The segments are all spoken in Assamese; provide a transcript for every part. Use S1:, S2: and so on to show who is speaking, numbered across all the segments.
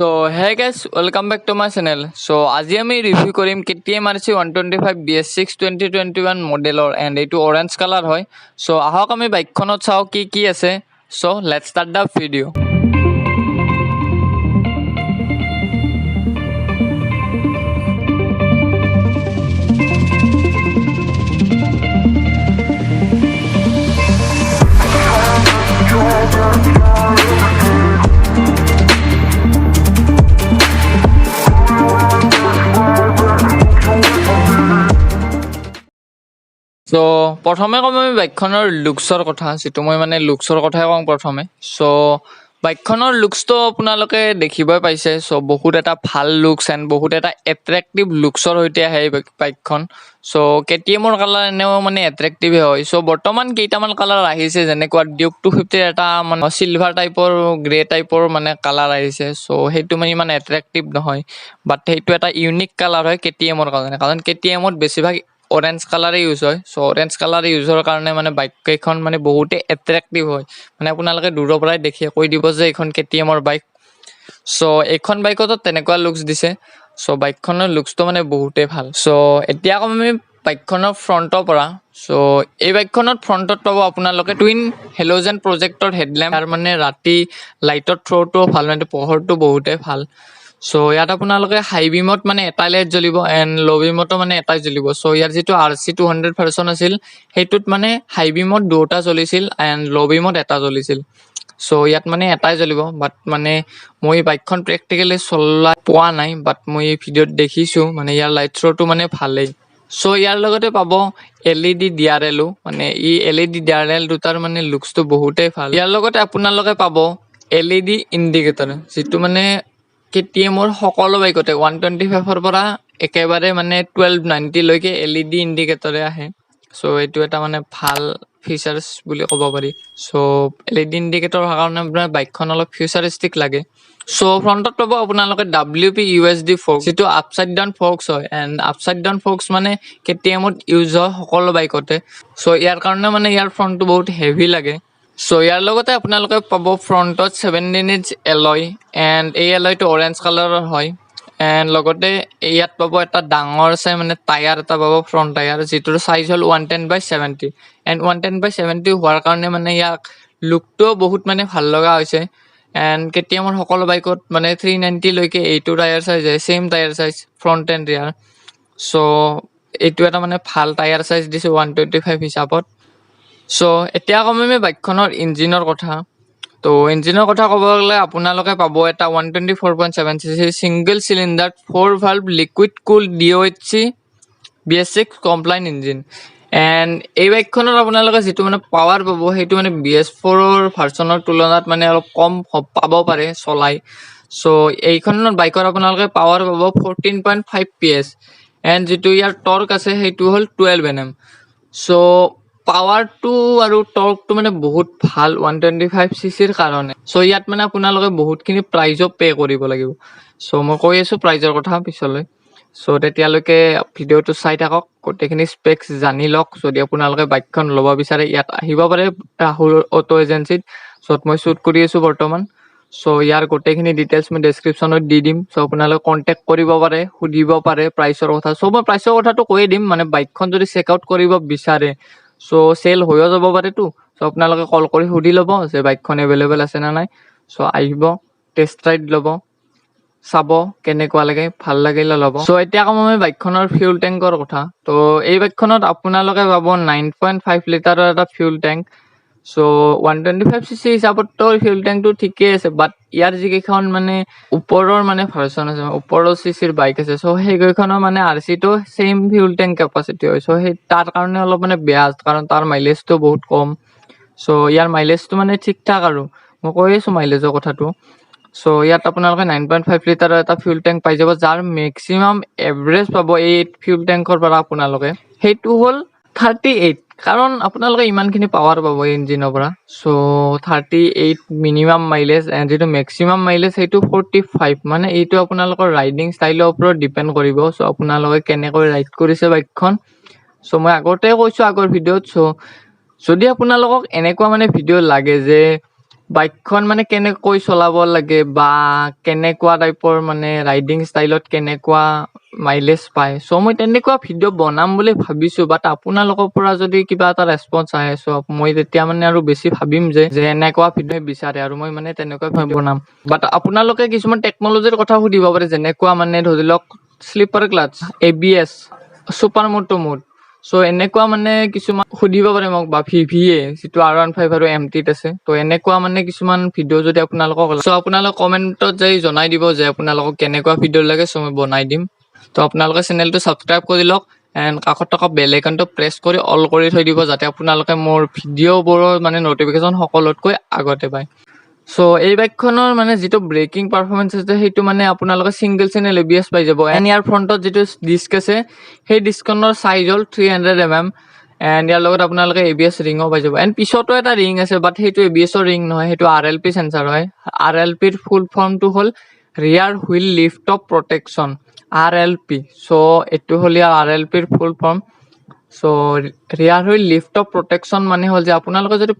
S1: So hey guys, welcome back to my channel. So আজি আমি রিভিউ কৰিম KTM RC 125 BS6 2021 মডেলৰ and এইটো orange color হয়. So আহক আমি বাইকখনত চাও কি আছে. So let's start the video. So প্ৰথমে কম আমি বাইকখনৰ লুকছৰ কথা যেটো মই মানে লুকছৰ কথাই কম প্ৰথমে সো বাইকখনৰ লুকছটো আপোনালোকে দেখিবই পাইছে সো বহুত এটা ভাল লুকছ এন্ড বহুত এটা এট্ৰাক্টিভ লুকছৰ হৈতে আহে বাইকখন সো KTM ৰ কালাৰ এনেও মানে এট্ৰাক্টিভ হয় সো বৰ্তমান কেইটামান কালাৰ আহিছে যেনেকুৱা ডিউক 250 এটা মানে সিলভাৰ টাইপৰ গ্ৰে টাইপৰ মানে কালাৰ আহিছে সো হেতু মানে ইমান এট্ৰাক্টিভ নহয় বাট হেতু এটা ইউনিক কালাৰ হয় KTM ৰ কাৰণে কাৰণ KTM ত বেছিভাগ orange color ইউজ হয় সো orange color ইউজৰ কাৰণে মানে বাইক কেখন মানে বহুতে এট্ৰাক্টিভ হয় মানে আপোনালোকে দূৰৰ পৰাই দেখি কৈ দিব যে এখন KTM ৰ বাইক সো এখন বাইকত তেনেকুৱা লুকছ দিছে সো বাইকখনৰ লুকছটো মানে বহুতে ভাল সো এতিয়া কম আমি বাইকখনৰ ফ্ৰন্টৰ পৰা সো এই বাইকখনত ফ্ৰন্টত পাব আপোনালোকে টুইন হেলোজেন প্ৰজেক্টৰ হেডল্যাম্প আৰু মানে ৰাতি লাইটৰ থ্ৰটো ভাল মানে পোহৰটো বহুতে ভাল সো ইয়াত আপোনালোকে হাই বিমত মানে এটা লাইট জ্বলিব এন্ড লো বিমতো মানে এটাই জ্বলিব সো ইয়াৰ যেটো RC 200 ভাৰ্সন আছিল হেতুত মানে হাই বিমত দুটা জ্বলিছিল এন্ড লো বিমত এটা জ্বলিছিল সো ইয়াত মানে এটাই জ্বলিব বাট মানে মই বাইকখন প্ৰ্যাকটিক্যালি চলাই পোৱা নাই বাট মই ভিডিওত দেখিছো মানে ইয়াৰ লাইট থ্ৰটো মানে ভালেই সো ইয়াৰ লগতে পাব LED DRL মানে ই LED DRL দুটাৰ মানে লুকছটো বহুতে ভাল ইয়াৰ লগতে আপোনালোকে পাব LED ইন্ডিকেটৰ যেটো মানে KTM ৰ সকলো বাইকতে 125 ৰ পৰা একেবাৰে মানে 1290 লৈকে LED ইন্ডিকেটৰে আহে সো এটো এটা মানে ভাল ফিচাৰস বুলি ক'ব পাৰি সো LED ইন্ডিকেটৰ কাৰণে আপোনাৰ বাইকখন অলপ ফিউচাৰিষ্টিক লাগে সো ফ্ৰন্টত পাব আপোনালোকে WP USD ফক্স যেটো আপসাইড ডাউন ফক্স হয় এন্ড আপসাইড ডাউন ফক্স মানে KTM ত ইউজ হয় সকলো বাইকতে সো ইয়াৰ কাৰণে মানে ইয়াৰ ফ্ৰন্টটো বহুত হেভি লাগে সো ইয়াৰ লগতে আপোনালোকে পাব ফ্ৰন্টত 17 ইঞ্চ এলয় এন্ড এই এলয়টো অৰেঞ্জ কালাৰৰ হয় এন্ড লগতে ইয়াত পাব এটা ডাঙৰ চাই মানে টায়াৰ এটা পাব ফ্ৰন্ট টায়াৰ যেটোৰ সাইজ হল 110/70 এন্ড 110/70 হোৱাৰ কাৰণে মানে ইয়াক লুকটো বহুত মানে ভাল লগা হৈছে এন্ড KTM ৰ সকলো বাইকত মানে 390 লৈকে এইটো টায়াৰ সাইজ হয় same tyre size front and rear so এইটো এটা মানে ভাল টায়াৰ সাইজ দিছে 125 হিচাপত সো এতিয়া কম আমি বাইকখনৰ ইঞ্জিনৰ কথা তো ইঞ্জিনৰ কথা ক'ব গলে আপোনালোকে পাব এটা 124.7 cc single cylinder 4 valve liquid cool DOHC BS6 compliant engine and এই বাইকখনৰ আপোনালোকে যেটো মানে পাৱাৰ পাব হেতু মানে BS4 ৰ ভাৰ্সনৰ তুলনাত মানে অলপ কম পাব পাৰে চলাই সো এইখনৰ বাইকৰ আপোনালোকে পাৱাৰ পাব 14.5 PS এন্ড যেটো ইয়াৰ টৰ্ক আছে হেতু হল 12 Nm সো পাৱাৰ টু আৰু টৰ্ক টু মানে বহুত ভাল 125 cc ৰ কাৰণে সো ইয়াত মানে আপোনালোকে বহুতখিনি প্ৰাইজও পে কৰিব লাগিব সো মই কৈ আছো প্ৰাইজৰ কথা পিছলৈ সো তেতিয়ালৈকে ভিডিওটো চাই থাকক গোটেইখিনি স্পেক্স জানি লওক যদি আপোনালোকে বাইকখন ল'ব বিচাৰে ইয়াত আহিব পাৰে ৰাহুল অটো এজেন্সিত সত মই শুট কৰি আছো বৰ্তমান সো ইয়াৰ গোটেইখিনি ডিটেইলছ মই ডেসক্ৰিপচনত দি দিম সো আপোনালোকে কন্টাক্ট কৰিব পাৰে সুধিব পাৰে প্ৰাইচৰ কথা সো মই প্ৰাইচৰ কথাটো কৈ দিম মানে বাইকখন যদি চেক আউট কৰিব বিচাৰে সো সেল হৈও যাব পাৰে তো সো আপোনালোকে কল কৰি সুধি লব যে বাইকখন अवेलेबल আছে না নাই সো আহিব টেষ্ট ৰাইড লব চাব কেনেকুৱা লাগে ভাল লাগিলে লব সো এতিয়া কম আমি বাইকখনৰ ফিউল ট্যাঙ্কৰ কথা তো এই বাইকখনত আপোনালোকে পাব 9.5 লিটাৰৰ এটা ফিউল ট্যাঙ্ক সো 125 cc হিচাপত তো ফিউল ট্যাঙ্কটো ঠিকে আছে বাট ইয়াৰ যিকেখন মানে ওপৰৰ মানে ভাৰ্সন আছে ওপৰৰ সিসিৰ বাইক আছে সো হেগৈখনৰ মানে RC তো সেম ফিউল ট্যাঙ্ক ক্যাপাসিটি হয় সো হে তাৰ কাৰণে অলপ মানে বেয়া কাৰণ তাৰ মাইলেজটো বহুত কম সো ইয়াৰ মাইলেজটো মানে ঠিকঠাক আৰু মই কৈ আছো মাইলেজৰ কথাটো সো ইয়াত আপোনালোকে 9.5 লিটাৰৰ এটা ফিউল ট্যাঙ্ক পাই যাব যাৰ ম্যাক্সিমাম এভাৰেজ পাব এই ফিউল ট্যাঙ্কৰ পৰা আপোনালোকে হেতু হল 38 কাৰণ আপোনালোকে ইমানখিনি পাৱাৰ পাব ইঞ্জিনৰ পৰা সো 38 মিনিমাম মাইলেজ এন্ড যেটো ম্যাক্সিমাম মাইলেজ হেতু 45 মানে এইটো আপোনালোকৰ ৰাইডিং ষ্টাইলৰ ওপৰত ডিপেন্ড কৰিব সো আপোনালোকে কেনেকৈ ৰাইড কৰিছে বাইকখন সো মই আগতে কৈছো আগৰ ভিডিওত সো যদি আপোনালোকক এনেকুৱা মানে ভিডিও লাগে যে বাইকখন মানে কেনেকৈ চলাব লাগে বা কেনেকুৱা টাইপৰ মানে ৰাইডিং ষ্টাইলত কেনেকুৱা মাইলেজ পায়। চ' মই তেনেকুৱা ভিডিঅ' বনাম বুলি ভাবিছোঁ, বাট আপোনালোকৰ পৰা যদি কিবা এটা ৰেচপন্স আহে চ' মই তেতিয়া মানে আৰু বেছি ভাবিম যে এনেকুৱা ভিডিঅ' বিচাৰে আৰু মই মানে তেনেকুৱা ভিডিঅ' বনাম। বাট আপোনালোকে কিছুমান টেকন'লজিৰ কথা সুধিব পাৰে, যেনেকুৱা মানে ধৰি লওক স্লিপাৰ ক্লাটছ, ABS, ছুপাৰ মটো মোড। চ' এনেকুৱা মানে কিছুমান সুধিব পাৰে মোক, বা VVA যিটো R15 আৰু MT-ত আছে। ত' এনেকুৱা মানে কিছুমান ভিডিঅ' যদি আপোনালোকক চ' আপোনালোকে কমেণ্টত যাই জনাই দিব যে আপোনালোকক কেনেকুৱা ভিডিঅ' লাগে, চ' মই বনাই দিম। ত' আপোনালোকে চেনেলটো ছাবস্ক্ৰাইব কৰি লওক এণ্ড কাষত থকা বেল আইকনটো প্ৰেছ কৰি অল কৰি থৈ দিব, যাতে আপোনালোকে মোৰ ভিডিঅ'বোৰৰ মানে নটিফিকেশ্যন সকলোতকৈ আগতে পায়। চ' এই বাইকখনৰ মানে যিটো ব্ৰেকিং পাৰফৰ্মেঞ্চ আছে সেইটো মানে আপোনালোকে ছিংগল চেনেল ABS পাই যাব। এণ্ড ইয়াৰ ফ্ৰণ্টত যিটো ডিস্ক আছে সেই ডিস্কখনৰ চাইজ হ'ল 300 mm এণ্ড ইয়াৰ লগত আপোনালোকে ABS ৰিঙো পাই যাব। এণ্ড পিছতো এটা ৰিং আছে, বাট সেইটো ABS-ৰ ৰিং নহয়, সেইটো RLP চেঞ্চাৰ হয়। RLPৰ ফুল ফৰ্মটো হ'ল ৰিয়াৰ wheel lift of protection, RLP। চ' এইটো হ'ল ইয়াৰ RLPৰ ফুল ফৰ্ম। চ' ৰিয়াৰ হুইল লিফ্ট অফ প্ৰটেকশ্যন মানে হ'ল যে আপোনালোকে যদি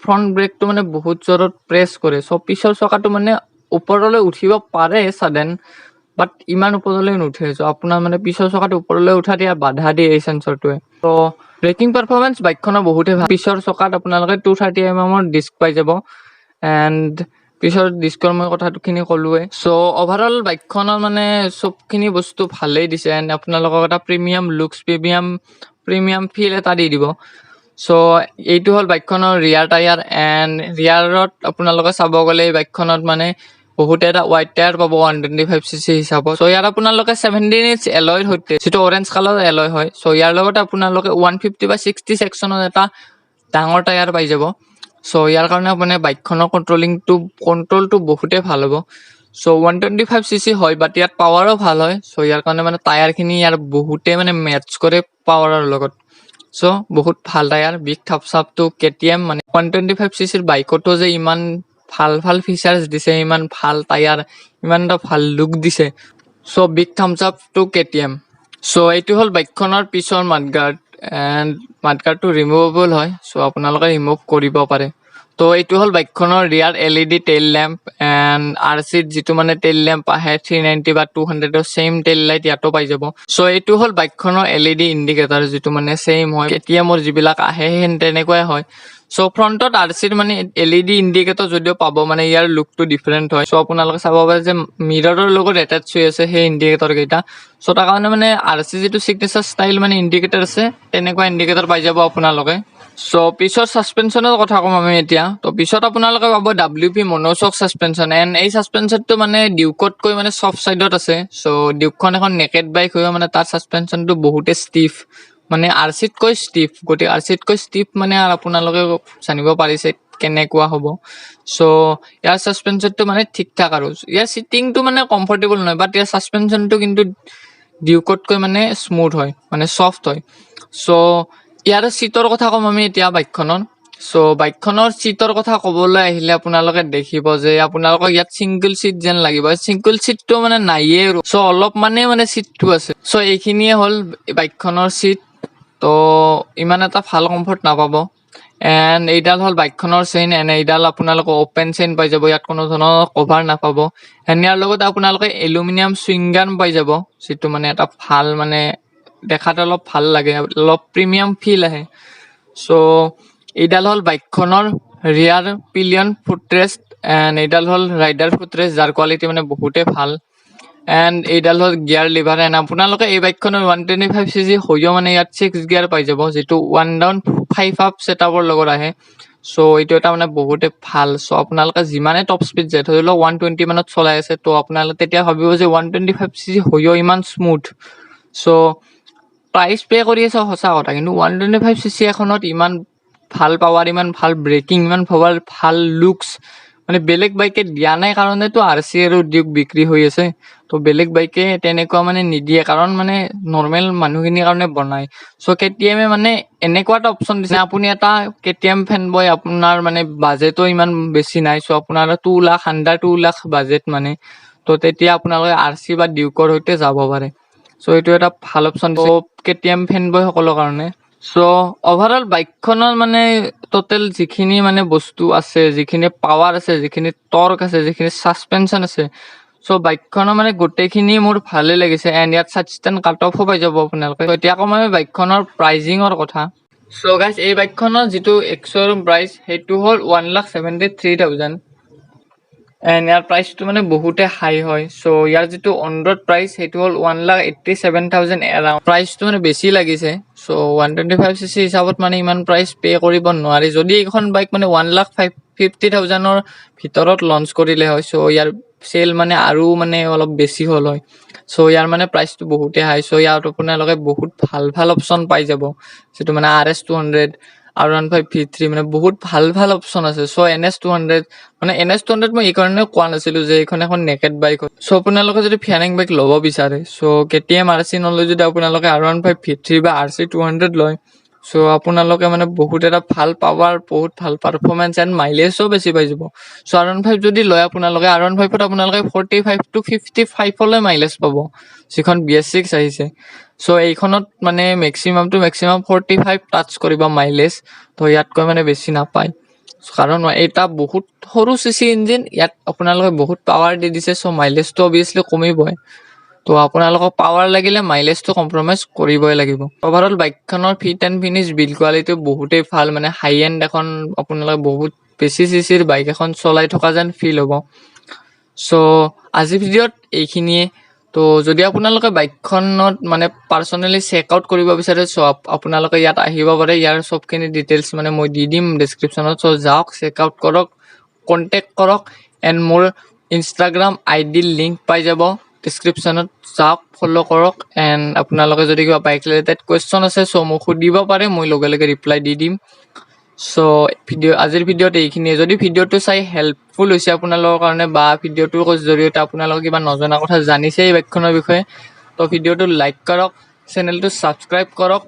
S1: ফ্ৰণ্ট ব্ৰেকটো মানে বহুত জোৰত প্ৰেছ কৰে, চ' পিছৰ চকাটো মানে ওপৰলৈ উঠিব পাৰে ছাডেন, বাট ইমান ওপৰলৈ নুঠে। চ' আপোনাৰ মানে পিছৰ চকাটো ওপৰলৈ উঠাত ইয়াৰ বাধা দিয়ে এই চেঞ্চৰটোৱে। ত' ব্ৰেকিং পাৰফৰ্মেঞ্চ বাইকখনৰ বহুতেই ভাল। পিছৰ চকাত আপোনালোকে 230 mm ডিস্ক পাই যাব এণ্ড পিছৰ ডিস্কৰ মই কথাখিনি ক'লোৱে। চ' অভাৰঅল বাইকখনৰ মানে চবখিনি বস্তু ভালেই দিছে এণ্ড আপোনালোকক এটা প্ৰিমিয়াম লুকছ, প্ৰিমিয়াম ফিল এটা দি দিব। চ' এইটো হ'ল বাইকখনৰ ৰিয়াৰ টায়াৰ এণ্ড ৰিয়াৰত আপোনালোকে চাব গ'লে এই বাইকখনত মানে বহুতে এটা ৱাইড টায়াৰ পাব 125cc হিচাপত। চ' ইয়াত আপোনালোকে 17" এলয়ৰ সৈতে, যিটো অৰেঞ্জ কালাৰৰ এলয় হয়। চ' ইয়াৰ লগতে আপোনালোকে 150/60 ছেকশ্যনৰ এটা ডাঙৰ টায়াৰ পাই যাব। চ' ইয়াৰ কাৰণে মানে বাইকখনৰ কণ্ট্ৰলটো বহুতেই ভাল হ'ব। চ' 125cc হয়, বাট ইয়াত পাৱাৰো ভাল হয়। চ' ইয়াৰ কাৰণে মানে টায়াৰখিনি ইয়াৰ বহুতেই মানে মেটচ কৰে পাৱাৰৰ লগত। চ' বহুত ভাল tyre. Big thumbs up to KTM, মানে 125cc বাইকতো যে ইমান ভাল ফিচাৰ্ছ দিছে, ইমান ভাল টায়াৰ, ইমান এটা ভাল লুক দিছে। So' big thumbs up to KTM। So' এইটো হ'ল বাইকখনৰ পিছৰ মাডগাৰ্ড এণ্ড মাডগাৰ্ডটো ৰিমুভেবল হয়। চ' আপোনালোকে ৰিমুভ কৰিব পাৰে। ত' এইটো হ'ল বাইকখনৰ ৰিয়াৰ LED টেইল লেম্প এণ্ড RC-ত যিটো মানে টেইল লেম্প আহে 390 বা 200-ৰ ছেইম টেইল লাইট ইয়াতো পাই যাব। চ' এইটো হ'ল বাইকখনৰ LED ইণ্ডিকেটাৰ, যিটো মানে ছেইম হয় KTM-ৰ যিবিলাক আহে সেই তেনেকুৱাই হয়। চ' ফ্ৰণ্টত RC-ৰ মানে LED ইণ্ডিকেটৰ যদিও পাব, মানে ইয়াৰ লুকটো ডিফাৰেণ্ট হয়। চ' আপোনালোকে চাব পাৰে যে মিৰৰৰ লগত এটাচ হৈ আছে সেই ইণ্ডিকেটৰ কেইটা। চ' তাৰ কাৰণে মানে RC যিটো ছিগনেচাৰ ষ্টাইল মানে ইণ্ডিকেটৰ আছে, তেনেকুৱা ইণ্ডিকেটৰ পাই যাব আপোনালোকে। চ' পিছৰ ছাছপেনশ্যনৰ কথা ক'ম আমি এতিয়া। ত' পিছত আপোনালোকে পাব WP মনোশ্বক ছাছপেনশ্যন এণ্ড এই ছাছপেনশ্যনটো মানে ডিউকতকৈ মানে চফ্ট ছাইডত আছে। চ' ডিউকখন এখন নেকেড বাইক হৈও মানে তাৰ ছাছপেনশ্যনটো বহুতে ষ্টিফ, মানে RC-তকৈ ষ্টিফ। গতিকে RC-তকৈ ষ্টিফ মানে আপোনালোকে জানিব পাৰিছে কেনেকুৱা হ'ব। চ' ইয়াৰ ছাছপেনশ্যনটো মানে ঠিক ঠাক আৰু ইয়াৰ চিটিংটো মানে কমফৰ্টেবল নহয়, বাট ইয়াৰ ছাছপেনশ্যনটো কিন্তু ডিউকতকৈ মানে স্মুথ হয়, মানে চফ্ট হয়। চ' ইয়াৰ চিটৰ কথা ক'ম আমি এতিয়া বাইকখনৰ। চ' বাইকখনৰ চিটৰ কথা ক'বলৈ আহিলে আপোনালোকে দেখিব যে আপোনালোকক ইয়াত ছিংগল চিট যেন লাগিব। ছিংগল চিটটো মানে নাইয়ে আৰু। চ' অলপ মানে চিটটো আছে। চ' এইখিনিয়ে হ'ল বাইকখনৰ চিট। ত' ইমান এটা ভাল কমফৰ্ট নাপাব। এণ্ড এইডাল হ'ল বাইকখনৰ চেইন এণ্ড এইডাল আপোনালোকে অ'পেন চেইন পাই যাব, ইয়াত কোনো ধৰণৰ কভাৰ নাপাব। এণ্ড ইয়াৰ লগতে আপোনালোকে এলুমিনিয়াম চুইং গান পাই যাব, যিটো মানে এটা ভাল মানে দেখাত অলপ ভাল লাগে, অলপ প্ৰিমিয়াম ফিল আহে। চ' এইডাল হ'ল বাইকখনৰ ৰিয়াৰ পিলিয়ন ফুটৰেষ্ট এণ্ড এইডাল হ'ল ৰাইডাৰ ফুটৰেষ্ট, যাৰ কোৱালিটি মানে বহুতেই ভাল। এণ্ড এইডাল হ'ল গিয়াৰ লিভাৰ এণ্ড আপোনালোকে এই বাইকখনৰ 125cc হৈও মানে ইয়াত 6 গিয়াৰ পাই যাব, যিটো 1 ডাউন 5 আপ ছেটআপৰ লগত আহে। চ' এইটো এটা মানে বহুতে ভাল। চ' আপোনালোকে যিমানে টপ স্পীড যায়, ধৰি লওক 120 মানত চলাই আছে, ত' আপোনালোকে তেতিয়া ভাবিব যে 125cc হৈও ইমান স্মুথ। চ' প্ৰাইচ পে' কৰি আছে সঁচা কথা, কিন্তু 125cc এখনত ইমান ভাল পাৱাৰ, ইমান ভাল ব্ৰেকিং, ইমান ভাল লুকছ মানে বেলেগ বাইকে দিয়া নাই কাৰণেতো RC আৰু ডিউক বিক্ৰী হৈ আছে। ত' বেলেগ বাইকে তেনেকুৱা মানে নিদিয়ে, কাৰণ মানে নৰ্মেল মানুহখিনিৰ কাৰণে বনায়। চ' KTM-এ মানে এনেকুৱা এটা অপশ্যন দিছে, আপুনি এটা KTM ফেন বয়, আপোনাৰ মানে বাজেটো ইমান বেছি নাই। চ' আপোনাৰ 2 লাখ, আণ্ডাৰ 2 লাখ বাজেট মানে, ত' তেতিয়া আপোনালোকে RC বা ডিউকৰ সৈতে যাব পাৰে। চ' এইটো এটা ভাল অপশ্যন দিছে KTM ফেন বয় সকলৰ কাৰণে। চ' অভাৰঅল বাইকখনৰ মানে টোটেল যিখিনি মানে বস্তু আছে, যিখিনি পাৱাৰ আছে, যিখিনি টৰ্ক আছে, যিখিনি ছাছপেনশ্যন আছে, চ' বাইকখনৰ মানে গোটেইখিনি মোৰ ভালে লাগিছে এণ্ড ইয়াত ছাস্টেইন কাট অফো পাই যাব আপোনালোকে। ত' এতিয়া ক'ম আমি বাইকখনৰ প্ৰাইজিঙৰ কথা। চ' গাইজ এই বাইকখনৰ যিটো এক্স-শ্ব'ৰুম প্ৰাইচ সেইটো হ'ল 1,73,000 এণ্ড ইয়াৰ প্ৰাইচটো মানে বহুতে হাই হয়। চ' ইয়াৰ যিটো অন ৰোড প্ৰাইচ সেইটো হ'ল 1,87,000 এৰাউণ্ড। প্ৰাইচটো মানে বেছি লাগিছে। চ' 125cc হিচাপত মানে ইমান প্ৰাইচ পে' কৰিব নোৱাৰি। যদি এইখন বাইক মানে 1,50,000ৰ ভিতৰত লঞ্চ কৰিলে হয়, চ' ইয়াৰ চেল মানে আৰু মানে অলপ বেছি হ'ল হয়। চ' ইয়াৰ মানে প্ৰাইচটো বহুতে হাই। চ' ইয়াত আপোনালোকে বহুত ভাল ভাল অপশ্যন পাই যাব, যিটো মানে RS200, R15 V3 মানে বহুত ভাল ভাল অপশ্যন আছে। চ' NS200 মানে NS200 মই এইকাৰণে কোৱা নাছিলোঁ যে এইখন এখন নেকেড বাইক হয়। চ' আপোনালোকে যদি ফেয়াৰিং বাইক ল'ব বিচাৰে, চ' KTM RC নলয় যদি আপোনালোকে R15 V3 বা RC200 লয়, চ' আপোনালোকে মানে বহুত এটা ভাল পাৱাৰ, বহুত ভাল পাৰফৰ্মেঞ্চ এণ্ড মাইলেজো বেছি পাই যাব। চ' R15 যদি লয় আপোনালোকে, R15ত আপোনালোকে 45 to 55লৈ মাইলেজ পাব, যিখন BS6 আহিছে। চ' এইখনত মানে মেক্সিমাম 45 টাচ কৰিব মাইলেজ। তো ইয়াতকৈ মানে বেছি নাপায়, কাৰণ এটা বহুত সৰু CC ইঞ্জিন, ইয়াত আপোনালোকে বহুত পাৱাৰ দি দিছে। চ' মাইলেজটো অভিয়াছলি কমিবই। তো আপোনালোকক পাৱাৰ লাগিলে মাইলেজটো কম্প্ৰমাইজ কৰিবই লাগিব। অভাৰঅল বাইকখনৰ fit and finish build quality বহুতেই ভাল, মানে হাই এণ্ড এখন আপোনালোকে বহুত বেছি চিচিৰ বাইক এখন চলাই থকা যেন ফিল হ'ব। চ' আজিৰ ভিডিঅ'ত এইখিনিয়ে। তো যদি আপোনালোকে বাইকখনত মানে পাৰ্চনেলি চেক আউট কৰিব বিচাৰে, চ' আপোনালোকে ইয়াত আহিব পাৰে। ইয়াৰ চবখিনি ডিটেইলছ মানে মই দি দিম ডেছক্ৰিপশ্যনত। চ' যাওক, চেক আউট কৰক, কণ্টেক্ট কৰক এণ্ড মোৰ ইনষ্টাগ্ৰাম ID লিংক পাই যাব ডেছক্ৰিপশ্যনত। যাওক, ফ'ল' কৰক এণ্ড আপোনালোকে যদি কিবা বাইক ৰিলেটেড কুৱেশ্যন আছে, চ' মোক সুধিব পাৰে, মই লগে লগে ৰিপ্লাই দি দিম। চ' আজিৰ ভিডিঅ'ত এইখিনিয়ে। যদি ভিডিঅ'টো চাই হেল্পফুল হৈছে আপোনালোকৰ কাৰণে, বা ভিডিঅ'টোৰ জৰিয়তে আপোনালোকে কিবা নজনা কথা জানিছে এই বাইকখনৰ বিষয়ে, তো ভিডিঅ'টো লাইক কৰক, চেনেলটো ছাবস্ক্ৰাইব কৰক,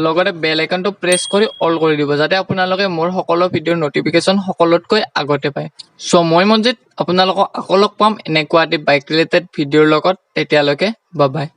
S1: লগতে বেল আইকনটো প্ৰেছ কৰি অল কৰি দিব, যাতে আপোনালোকে মোৰ সকলো ভিডিঅ'ৰ নটিফিকেশ্যন সকলোতকৈ আগতে পায়। চ' মই মনজিত আপোনালোকক আকৌ লগ পাম এনেকুৱা এটি বাইক ৰিলেটেড ভিডিঅ'ৰ লগত। তেতিয়ালৈকে বাই বাই।